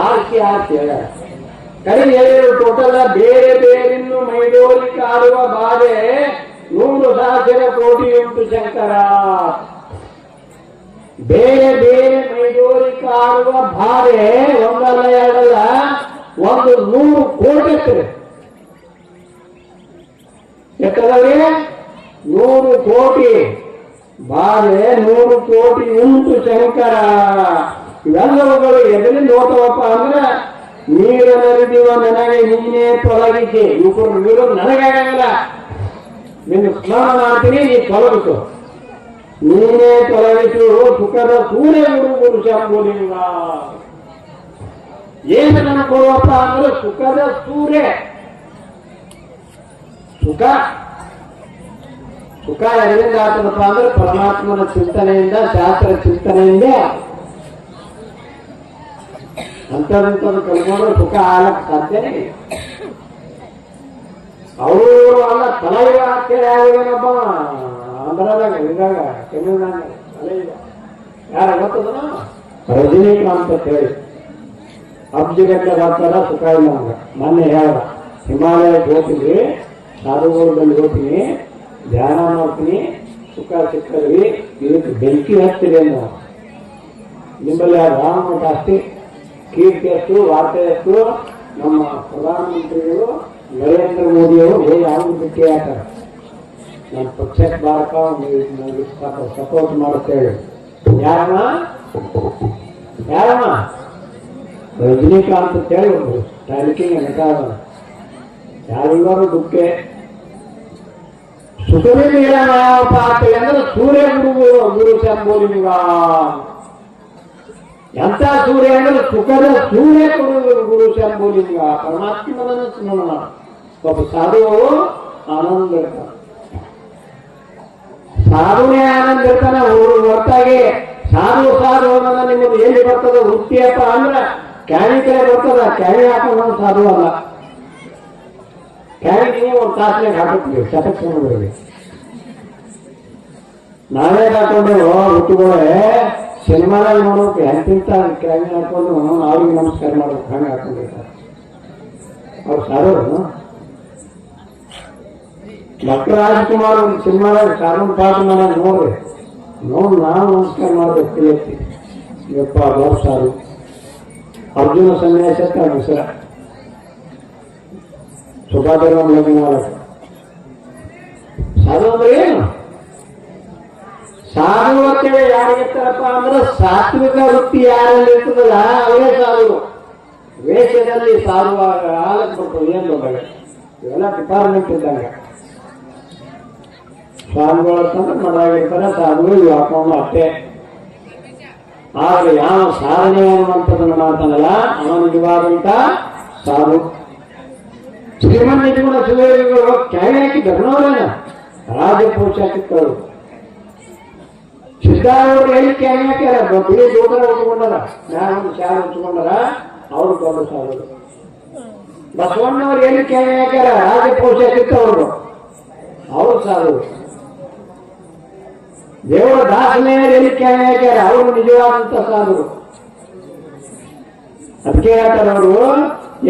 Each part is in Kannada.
ಆರ್ಸಿ ಆರ್ಸಿ ಕಡೆ ಟೋಟಲ್ ಬೇರೆ ಬೇರಿನ್ನು ಮೈದೋರಿ ಕಾಡುವ ಬಾಧೆ 100,000 ಕೋಟಿ ಉಂಟು ಶಂಕರ. ಬೇರೆ ಬೇರೆ ಮೈದೋರಿ ಕಾಡುವ ಬಾಧೆ ಒಂದಲ್ಲ ಎರಡಲ್ಲ 100 ಕೋಟಿ ಎತ್ತದೆ. ಎತ್ತದವೇ 100 ಕೋಟಿ ಬಾಧೆ 100 ಕೋಟಿ ಉಂಟು ಶಂಕರ. ಇವೆಲ್ಲವುಗಳು ಎದರಿಂದ ಹೋಗ್ತಾವಪ್ಪ ಅಂದ್ರೆ ನೀರನರಿದಿವ ನನಗೆ ನೀನೇ ತೊಲಗಿಸಿ. ಇವರು ನನಗಾಗಲ್ಲ, ನಿನ್ನ ಸ್ನಾನ ಮಾಡ್ತೀನಿ, ನೀ ತೊಲಗಿಸು, ನೀನೇ ತೊಲಗಿಸು. ಸುಖದ ಸೂರ್ಯ ಗುರು ಶಂಭುಲಿಂಗ. ಏನು ನನಗೆ ಕೊಡುವಪ್ಪ ಅಂದ್ರೆ ಸುಖದ ಸೂರ್ಯ. ಸುಖ ಎದರಿಂದ ಆಗ್ತದಪ್ಪ ಅಂದ್ರೆ ಪರಮಾತ್ಮನ ಚಿಂತನೆಯಿಂದ, ಶಾಸ್ತ್ರ ಚಿಂತನೆಯಿಂದ. ಅಂಥದ್ದು ಕಲ್ಕೊಂಡ್ರೆ ಸುಖ ಆಗಕ್ಕೆ ಸಾಧ್ಯನೇ ಇಲ್ಲ. ಅವರು ಅಲ್ಲ ತಲೈವ ಅಂತೇಳಿ ಯಾರಿಗೇನಪ್ಪ ಆಂಧ್ರದಾಗ ಇದ್ದಾಗ ತಮಿಳ್ನಾಡ ತಲೈವ ಯಾರ ಗೊತ್ತದನ ರಜನಿಕಾಂತ್ ಅಂತ ಹೇಳಿ ಅಬ್ಜಿಗಟ್ಟಲೆ ಬರ್ತಾರ. ಸುಖ ಇಲ್ಲ ಹಂಗ. ಮೊನ್ನೆ ಹೇಳ್ದ ಹಿಮಾಲಯಕ್ಕೆ ಹೋಗ್ತೀನಿ, ಸಾಧುಗೋಳದಲ್ಲಿ ಹೋಗ್ತೀನಿ, ಧ್ಯಾನ ಮಾಡ್ತೀನಿ, ಸುಖ ಸಿಕ್ಕದ್ರಿ, ಇದಕ್ಕೆ ಬೆಂಕಿ ಹಚ್ತೀರಿ ಅನ್ನೋ. ನಿಮ್ಮಲ್ಲಿ ರಾಮಮಠ ಅಷ್ಟೇ ಕೀರ್ತಿ ಎಷ್ಟು, ವಾರ್ತೆ ಎಷ್ಟು. ನಮ್ಮ ಪ್ರಧಾನಮಂತ್ರಿಗಳು ನರೇಂದ್ರ ಮೋದಿಯವರು ಹೇಗೆ ಯಾರು ಭೇಟಿ ಆಗ್ತಾರೆ, ನನ್ನ ಪಕ್ಷಕ್ಕೆ ಬಾರಕ ಸಪೋರ್ಟ್ ಮಾಡುತ್ತೇವೆ. ಯಾರಮ್ಮ ರಜನಿಕಾಂತ್ ಅಂತ ಹೇಳಿ ಒಂದು ಟ್ಯಾಲಿಕಿಂಗ್ ನಟ ಯಾರಿಗಾರು ದುಃಖೆ ಸುಖವೇ ನೀಡಪ್ಪ ಅಂದ್ರೆ ಸೂರ್ಯ ಗುರು ಶಂಭುಲಿಂಗ. ಎಂತ ಸೂರ್ಯ ಅಂದ್ರೆ ಸುಖದ ಸೂರ್ಯ ಗುರು ಶಂಭುಲಿಂಗ. ಪರಮಾತ್ಮನನ್ನು ಸ್ಮರಣ ಮಾಡ. ಒಬ್ಬ ಸಾಧು ಆನಂದ ಇರ್ತಾನೆ, ಸಾಧುನೇ ಆನಂದ ಇರ್ತಾನೆ. ಹೊರತಾಗಿ ಸಾಧು ಅನ್ನೋದ ನಿಮ್ಮದು ಎಲ್ಲಿ ಬರ್ತದ ವೃತ್ತಿಯಪ್ಪ ಅಂದ್ರೆ ಕ್ಯಾನಿ ಕಡೆ ಬರ್ತದ. ಕ್ಯಾನಿ ಹಾಕೊಂಡು ಸಾಧು ಅಲ್ಲ. ಕ್ಯಾನಿ ನೀವು ಒಂದು ತಾಸನಾಗ ಹಾಕುತ್ತೀವಿ, ಶತಕ್ಷಣಗಳಿಗೆ ನಾವೇ ಹಾಕೊಂಡೇವು. ಋತುಗಳೇ ಸಿನಿಮಾದಾಗ ನೋಡ್ಬೇಕು, ಎಂತಿಂತ ಕ್ಯಾನಿ ಹಾಕೊಂಡು ಅವ್ರಿಗೆ ನಮಸ್ಕಾರ ಮಾಡ್ಬೇಕು, ಹಂಗೆ ಹಾಕೊಂಡಿರ್ತಾರೆ ಅವ್ರು ಸಾಧು. ಡಾಕ್ಟರ್ ರಾಜ್ಕುಮಾರ್ ಒಂದು ಸಿನಿಮಾದಾಗ ಕಾನೂನು ಪಾಠ ಮಾಡೋದು ನೋಡ್ರಿ, ನೋಡಿ ನಾವು ನಮಸ್ಕಾರ ಮಾಡ್ಬೇಕು. ಇವಪ್ಪ ದೊಡ್ಡ ಸಾರು. ಅರ್ಜುನ ಸನ್ಯಾಸಕ್ಕೆ ಅವ್ರ ಹೆಸರ ಸುಖಾದೇವ ಲಗ್ನ ಮಾಡಕ್ಕೆ. ಸಾಧು ಅಂದ್ರೆ ಏನು? ಸಾಧು ಅಂತೇಳಿ ಯಾರಿಗಿರ್ತಾರಪ್ಪ ಅಂದ್ರೆ ಸಾತ್ವಿಕ ವೃತ್ತಿ ಯಾರಲ್ಲಿ ಇರ್ತದಲ್ಲ ಅವರೇ ಸಾಧು. ವೇಷದಲ್ಲಿ ಸಾಧು ಹಾಲಕ್ಕೆ ಬರ್ತದೆ. ಏನ್ ದೊಡ್ಡ ಇವೆಲ್ಲ ಡಿಪಾರ್ಟ್ಮೆಂಟ್ ಇದ್ದಂಗೆ. ಸಾಧುಗಳು ಅಂತಂದ್ರೆ ಮಾಡಾಗಿರ್ತಾರೆ, ಸಾಧುಗಳು ಹಾಕೊಂಡು ಅಷ್ಟೇ. ಆದ್ರೆ ಯಾವ ಸಾಧನೆ ಅನ್ನುವಂಥದ್ದನ್ನು ಮಾಡ್ತಾನಲ್ಲ ಅವನ ನಿಜವಾದಂತ ಸಾಧು. ಶ್ರೀಮನ್ ನಿಜಗುಣ ಸುಲೇಗಳು ಕ್ಯಾರಿ ಹಾಕಿ ಧರ್ಮವರೇನ ರಾಜಪೋಷ ಹಾಕಿತ್ತವರು. ಸಿದ್ಧಾರೂಢರು ಎಲ್ಲಿ ಕ್ಯಾರಿ ಹಾಕ್ಯಾರ? ಬಿಳಿ ಜೋತರ ಉಟ್ಕೊಂಡಾರ, ಮ್ಯಾಲ ಶಾಲೆ ಉಟ್ಕೊಂಡಾರ, ಅವರು ದೊಡ್ಡ ಸಾಧುಗಳು. ಬಸವಣ್ಣವ್ರು ಎಲ್ಲಿ ಕ್ಯಾರಿ ಹಾಕ್ಯಾರ? ರಾಜಪೋಷ ಹಾಕಿತ್ತವರು, ಅವರು ಸಾಧುಗಳು. ದೇವರ ದಾಸನೆಯರು ಎಲ್ಲಿ ಕ್ಯಾರಿ ಹಾಕ್ಯಾರ? ಅವರು ನಿಜವಾದಂತ ಸಾಧುಗಳು. ಅದಕ್ಕೆ ಹೇಳ್ತಾರೆ ಅವರು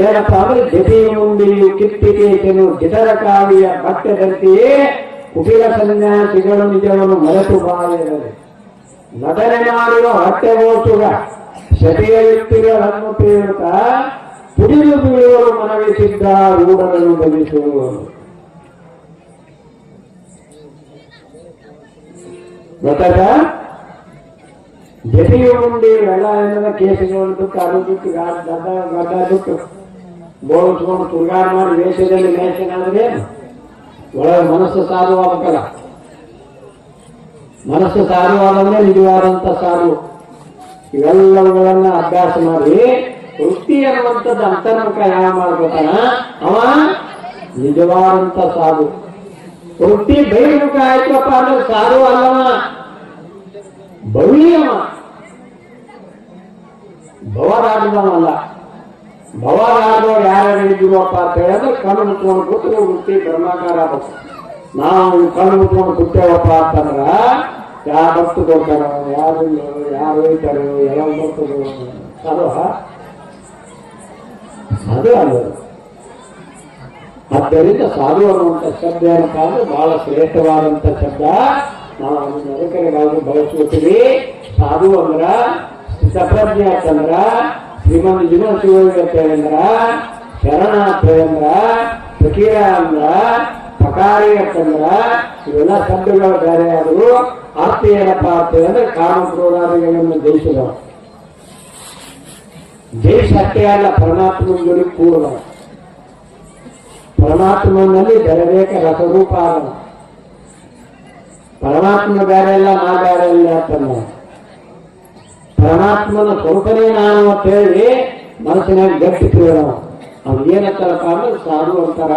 ಏನಪ್ಪ ಅಂದ್ರೆ ಜತಿ ಮುಂದಿಯು ಕಿತ್ತಿಗೇತನು ಜಿಟರ ಕಾವಿಯ ಭಕ್ತದಂತೆಯೇ ಕುಟಿಲ ಸನ್ಯಾಸಿಗಳು ನಿಜವನ್ನು ಮರೆತು ಬಾಳಿದರೆ ನಟನೆ ಮಾಡುವ ಹೊಟ್ಟೆಗೋಸುಗ ಶತೆಯ ವ್ಯಕ್ತಿಗಳನ್ನು ಪೇರುತ್ತ ಪುಡಿದು ಬೀಳುವರು ಮನವಿಸಿದ್ದ ರೂಢಗಳನ್ನು ಬಲಿಸುವರು. ಗೊತ್ತಾಗ ಜತಿಯು ಮುಂದೆ ಎಲ್ಲ ಏನ ಕೇಸುಗಳು ದುಃಖ ಅದು ದುಃಖ ಗಡ್ಡ ದುಃಖ ಬೋಳಿಸ್ಕೊಂಡು ತುರ್ಗಾರ ಮಾಡಿ ವೇಷದಲ್ಲಿ ಮೇಷನಾದ್ರೆ ಒಳಗೆ ಮನಸ್ಸು ಸಾಧುವಾಗಬೇಕಲ್ಲ. ಮನಸ್ಸು ಸಾಧುವಾದಂದ್ರೆ ನಿಜವಾದಂತ ಸಾಧು. ಇವೆಲ್ಲವುಗಳನ್ನ ಅಭ್ಯಾಸ ಮಾಡಿ ವೃತ್ತಿ ಅನ್ನುವಂಥದ್ದು ಅಂತರ್ಮುಖ ಯಾವ ಮಾಡ್ಕೊತಾನ ಅವ ನಿಜವಾದಂತ ಸಾಧು. ವೃತ್ತಿ ಬಹಿರ್ಮುಖ ಆಯ್ತಪ್ಪ ಅಂದ್ರೆ ಸಾಧು ಅಲ್ಲವ, ಬವಿಯವ, ಭವರಾಜದವಲ್ಲ. ಭವರಾಜದವ್ರು ಯಾರ್ಯಾರು ಹಿಡಿದಿರುವಪ್ಪ ಅಂತ ಹೇಳಿದ್ರೆ ಕಣ್ಣು ಮುಚ್ಕೊಂಡು ಕೂತ್ರೆ ವೃತ್ತಿ ಬ್ರಹ್ಮಾಕಾರ ಆಗಬೇಕು. ನಾವು ಕಣ್ಣು ಮುಚ್ಕೊಂಡು ಕೂತೇವಪ್ಪ ಅಂತಂದ್ರ ಯಾರು ಬರ್ತು ಕೊಡ್ತಾರೋ, ಯಾರು ಒಯ್ತಾರೋ, ಎಲ್ಲ ಬರ್ತದೋ ಅಲ್ವಾ? ಅದು ಅಲ್ಲ. ಆದ್ದರಿಂದ ಸಾಧು ಅನ್ನುವಂಥ ಶಬ್ದ ಏನಪ್ಪ ಅಂದ್ರೆ ಬಹಳ ಶ್ರೇಷ್ಠವಾದಂಥ ಶಬ್ದ. ನಾವು ಅದನ್ನ ಅದಕ್ಕೆ ಬಳಸ್ಕೊತೀವಿ. ಸಾಧು ಅಂದ್ರ ಸ್ಥಿತಪ್ರಜ್ಞೆ ಅಂತಂದ್ರ, ಶ್ರೀಮಂತ ಜೀವನ ಶಿವಂದ್ರ, ಶರಣ ಅಂತಂದ್ರ, ಫಕೀರ ಅಂದ್ರ, ಪಕಾರಿ ಅಂತಂದ್ರ, ಇವೆಲ್ಲ ಶಬ್ದಗಳು ಬೇರೆ ಆದವು. ಅರ್ಥ ಏನಪ್ಪಾ ಅಂತಂದ್ರೆ ಕಾಮಕ್ರೋಧಾದಿಗಳನ್ನು ಜಯಿಸಿದವ. ಜಯಿಸಷ್ಟೇ ಅಲ್ಲ, ಪರಮಾತ್ಮನ ಜೋಡಿ ಕೂಡದ. ಪರಮಾತ್ಮನಲ್ಲಿ ಬೆರಬೇಕ ರಸರೂಪ ಆದವ. ಪರಮಾತ್ಮ ಬೇರೆ ಇಲ್ಲ, ನಾ ಬೇರೆ ಇಲ್ಲ ಅಂತಂದ. ಪರಮಾತ್ಮನ ಸ್ವರೂಪನೇ ನಾನು ಅಂತ ಹೇಳಿ ಮನಸ್ಸಿನಾಗ ಗಟ್ಟಿ ತಿಳಿದವ. ಅವ್ರು ಏನಂತಾರಪ್ಪ ಅಂದ್ರೆ ಸಾಧು ಅಂತಾರ.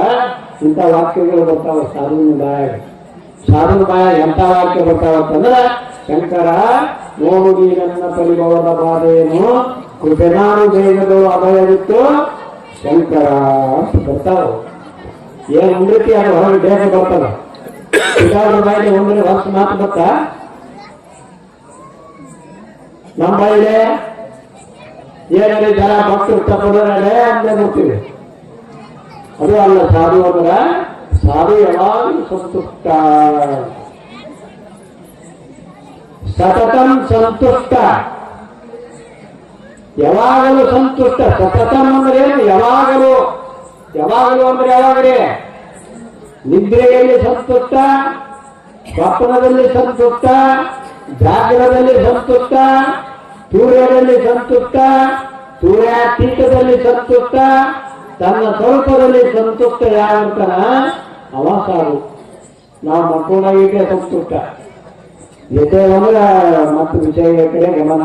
ಇಂಥ ವಾಕ್ಯಗಳು ಬರ್ತಾವ ಸಾಧುವಿನ ಬಾಯಾಗ. ಸಾಧುವಿನ ಬಾಯಾಗ ಎಂಥ ವಾಕ್ಯ ಬರ್ತಾವ ಅಂತಂದ್ರೆ, ಶಂಕರ ನೋಡುಗಿ ನನ್ನ ಪರಿಭವದ ಬಾಧೆಯನ್ನು ಕೃಪೆನಾನು ಬೇಗದು ಅಭಯವಿತ್ತು ಶಂಕರ ಅಂತ ಬರ್ತಾವ. ಏನ್ ಉಂಡ್ರಿತಿ ಅದು ಹೊರಗೆ ಬೇಗ ಬರ್ತದ. ಇದಾದ್ರ ಬಾಯಿಗೆ ಒಂದ್ರೆ ವರ್ಷ ಮಾತು ಬತ್ತ ನಮ್ಮ ಬಾಯಿಲೆ ಏನಲ್ಲಿ ಜನ ಭಕ್ತರು ತಪ್ಪೋದ್ರೆ ಅಂದೇ ನೋಡ್ತೀವಿ. ಅದು ಅಲ್ಲ ಸಾಧು ಅಂದ್ರ, ಸಾಧು ಯಾವಾಗಲೂ ಸಂತುಷ್ಟ, ಸತತಂ ಸಂತುಷ್ಟ. ಯಾವಾಗಲೂ ಸಂತುಷ್ಟ. ಸತತಂ ಅಂದ್ರೆ ಏನು? ಯಾವಾಗಲೂ. ಯಾವಾಗಲೂ ಅಂದ್ರೆ ಯಾವಾಗಲೇ? ನಿದ್ರೆಯಲ್ಲಿ ಸಂತುಷ್ಟ, ಸ್ವಪ್ನದಲ್ಲಿ ಸಂತುಷ್ಟ, ಜಾಗರದಲ್ಲಿ ಸಂತುಷ್ಟ, ಸೂರ್ಯದಲ್ಲಿ ಸಂತುಷ್ಟ, ಸೂರ್ಯಾತೀತದಲ್ಲಿ ಸಂತುಷ್ಟ, ತನ್ನ ಸ್ವರೂಪದಲ್ಲಿ ಸಂತುಷ್ಟ ಯಾವಂತನ ಅವ ಸಾಧು. ನಾವು ಮಕ್ಕಳಾಗಿದ್ದೆ ಸಂತುಷ್ಟ. ಜೊತೆ ಅಂದ್ರೆ ಮತ್ತು ವಿಷಯ ಕಡೆ ಗಮನ.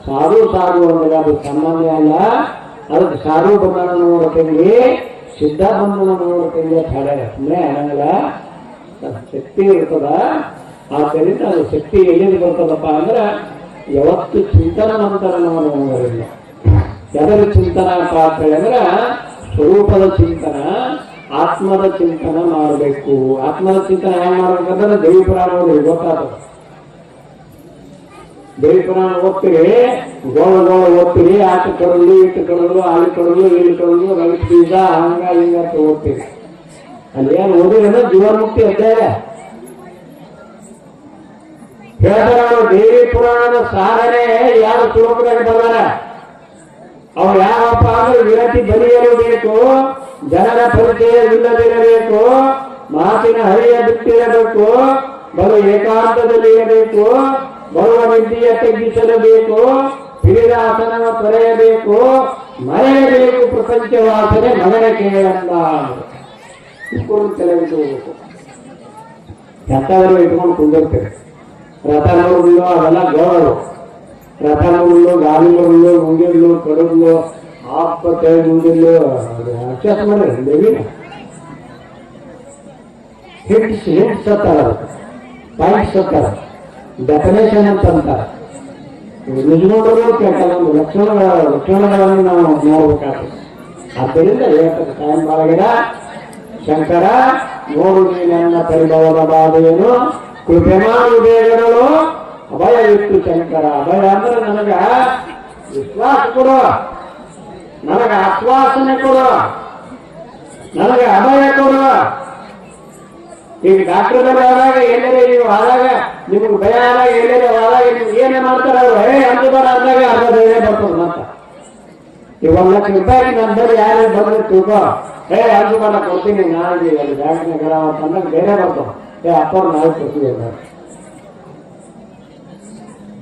ಸಾಧು ಸಾಧು ಅಂದ್ರೆ ಅದು ಸಾಮಾನ್ಯ ಅಲ್ಲ. ಅದಕ್ಕೆ ಸಾಧು ಬಂಧನ ನೋಡ್ತೀನಿ, ಸಿದ್ಧ ಬಂಧನ ನೋಡ್ತೀನಿ ಅಂತ ಹೇಳ್ಯಾರ. ಸುಮ್ಮನೆ ಅನ್ನಂಗಿಲ್ಲ, ಶಕ್ತಿ ಇರ್ತದ. ಆದ್ದರಿಂದ ಅದು ಶಕ್ತಿ ಎಲ್ಲಿಂದ ಬರ್ತದಪ್ಪ ಅಂದ್ರೆ ಯಾವತ್ತು ಚಿಂತನ ನಂತರ ನಾವು ನೋಡೋದಿಲ್ಲ. ಎದರ ಚಿಂತನ ಅಂತ ಹೇಳಿದ್ರೆ ಸ್ವರೂಪದ ಚಿಂತನ, ಆತ್ಮದ ಚಿಂತನ ಮಾಡಬೇಕು. ಆತ್ಮದ ಚಿಂತನ ಹೆಂಗ್ ಮಾಡ್ಬೇಕಂದ್ರೆ ದೇವಿ ಪುರಾಣ ಓದಿ ಗೊತ್ತಾಗ್ತದೆ. ದೇವಿ ಪುರಾಣ ಓದ್ತೀರಿ, ಗೋಳ ಓದ್ತೀರಿ, ಆಟ ಕಡಲು, ಇಟ್ಟು ಕಡಲು, ಆಳಿ ಕಡಲು, ಇಲ್ಲಿ ಕಡಲು, ರವಿ ಬೀಜ, ಹಂಗ ಹಿಂಗ ಅಂತ ಓದ್ತೀರಿ. ಅಲ್ಲಿ ಏನು ಓದಿದ್ರೆ ಜೀವನ್ಮುಕ್ತಿ ಅಧ್ಯಾಯ ಹೇಳ್ತಾರ. ದೇವಿ ಪುರಾಣದ ಸಾಧನೆ ಯಾರು ಶ್ಲೋಕದಾಗ ಬರ್ದಾರ ಅವ್ರು ಯಾವಪ್ಪ ಅಂದ್ರೆ ವಿರತಿ ಬಲಿಯಲು ಬೇಕು, ಜನರ ಪರಿಚಯವಿಲ್ಲದಿರಬೇಕು, ಮಾತಿನ ಹರಿಯ ಬಿಟ್ಟಿರಬೇಕು, ಬಲು ಏಕಾಂತದಲ್ಲಿ ಇರಬೇಕು, ಬರುವ ನಿಧಿಯ ತಗ್ಗಿಸಲಬೇಕು, ಹಿರಿದ ಆಸನ ತೊರೆಯಬೇಕು, ಮರೆಯಬೇಕು ಪ್ರಪಂಚ ವಾಸನೆ ಮಗನ ಕೇಳಲ್ಲ. ಇಟ್ಕೊಂಡು ಹೋಗ್ಬೇಕು. ಎಂಥವರು ಇಟ್ಕೊಂಡು ಕುಂದಿರ್ತೇವೆ. ರಥ ನೋಡಲು ಅವೆಲ್ಲ ಗೌರವ. ರಥ ನೋಡಲು, ಗಾಳಿ ನೋಡಲು, ಮುಂಗಿರ್ಲು, ಕಡಲು, ಆಪತ್ತೆ ಮುಂಗಿರ್ಲು ಅಕ್ಷಸ್ ಮಾಡ್ರಿ ದೇವಿನ ಹಿಟ್ಸ್ ಸತ್ತಾರ, ಪಾಯಿಂಟ್ಸ್ ಸತ್ತಾರ, ಡೆಫಿನೇಷನ್ ಅಂತ ಅಂತಾರೆ. ನಿಜ ನೋಡಲು ಕೆಲವೊಂದು ಲಕ್ಷಣಗಳನ್ನು ನಾವು ನೋಡ್ಬೇಕಾಗ್ತದೆ. ಆದ್ದರಿಂದ ಹೇಳ್ತದೆ ಟೈಮ್ ಬಾಳಗಿರ ಶಂಕರ ನೋಡು ನನ್ನ ಪರಿಭವದ ಬಾಧೆಯನ್ನು ಕೃಪೆ ಮಾಡುವುದೇಗಳು ಅಭಯ ಇತ್ತು ಶಂಕರ. ಅಭಯ ಅಂದ್ರೆ ನನಗ ವಿಶ್ವಾಸ ಕೊಡು, ನನಗೆ ಆಶ್ವಾಸನೆ ಕೊಡು, ನನಗೆ ಅಭಯ ಕೊಡು. ಈಗ ಡಾಕ್ಟರ್ಗಳು ಆದಾಗ ಎಲ್ಲರೇ ನೀವು ಆದಾಗ ನಿಮ್ಗೆ ಭಯ ಆದಾಗ ಎಲ್ಲರೇ ಆದಾಗ ನೀವು ಏನೇ ಮಾಡ್ತಾರ ಅಂದುಬಾರ ಅಂದಾಗ ಅರ್ಧ ಧೈರ್ಯ ಬರ್ತದೆ. ಮಾತ್ರ ಈಗ 1 ಲಕ್ಷ ರೂಪಾಯಿ ನನ್ನ ಬರೀ ಯಾರು ಬಂದ್ರೆ ತಿಳ್ಕೊ, ಅಂದುಬಾರ ಕೊಡ್ತೀನಿ ನಾಳೆ ಅಲ್ಲಿ ಬ್ಯಾಂಕ್ನಾಗ ಅಂತಂದಾಗ ಬೇರೆ ಬರ್ತದೆ. ಅಪ್ಪವ್ರು ನಾಳೆ ಕೊಡ್ತೀವಿ.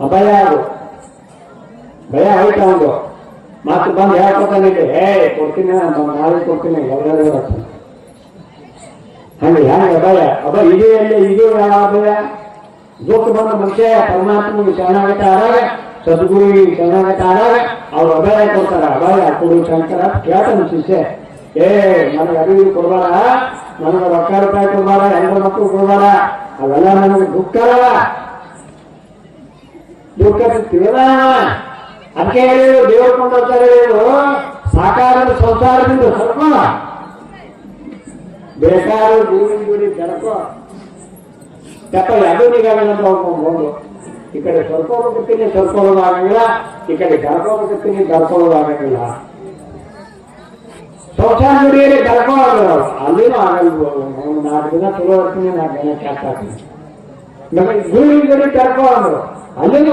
ಅಭಯ ಅದು ಭಯ ಆಯ್ತು. ಒಂದು ಮಾತು ಬಂದು ಹೇಳ್ಕೊತಾನೆ, ಕೊಡ್ತೀನಿ ನಾಳೆ ಕೊಡ್ತೀನಿ ಎಲ್ಲರೂ ಹಂಗೆ ಹೆಂಗೆ ಅಭಯ ಇದೆಯಲ್ಲೇ ಇದು ಯಾವ ಅಭಯ? ದುಃಖ ಬಂದ ಮನುಷ್ಯ ಪರಮಾತ್ಮಗೆ ಶರಣಾಗತ ಆದಾಗ, ಸದ್ಗುರುವಿಗೆ ಶರಣಾಗತ ಆದಾಗ ಅವ್ರು ಅಭಯ ಕೊಡ್ತಾರ. ಅಭಯ ಕೊಡು ಶಂಕರ ಕೇಳ್ತಾನೆ ಶಿಷ್ಯ. ನನಗೆ ಅರಿವು ಕೊಡ್ಬೇಡ, ನನಗೆ ರೊಕ್ಕ ರೂಪಾಯಿ ಕೊಡ್ಬೇಡ, ಹೆಣ್ಣು ಮಕ್ಕಳು ಕೊಡ್ಬೇಡ, ಅವೆಲ್ಲ ನನಗೆ ದುಃಖ ತಿಳಿದ. ಅದಕ್ಕೆ ಹೇಳಿದ್ರು ದೇವರು ಕೊಂಡೋಗ್ತಾರೆ, ಸಾಕಾರದ ಸಂಸಾರದಿಂದ ಸ್ವಲ್ಪ ಬೇಕಾದ್ರೂ ಜೀವನ ಜೋಡಿ ಬೆಳಕೋ ತಪ್ಪ ಅದು ನಿಗಾಗಲ್ಲ ಹೋಗ್ಕೊಂಡು ಈ ಕಡೆ ಸರ್ಕೋಬೇಕತ್ತೀನಿ ಸರ್ಕೊಳ್ಳೋದಾಗಂಗಿಲ್ಲ, ಈ ಕಡೆ ಕರ್ಕೋಬೇಕತ್ತೀನಿ ಕರ್ಕೊಳ್ಳೋದಾಗಂಗಿಲ್ಲ. ಸಂಸಾರ ಗುಡಿಯಲ್ಲಿ ಕರ್ಕೊಂಡು ಅಲ್ಲಿನೂ ಆಗಲ್ದು. 4 ದಿನ ಚಲೋ ಇರ್ತೀನಿ, 4 ದಿನ ಕೆಟ್ಟ ನಮಗೆ ಗುಡಿ ಕರ್ಕೊಂಡು ಅಲ್ಲಿನೂ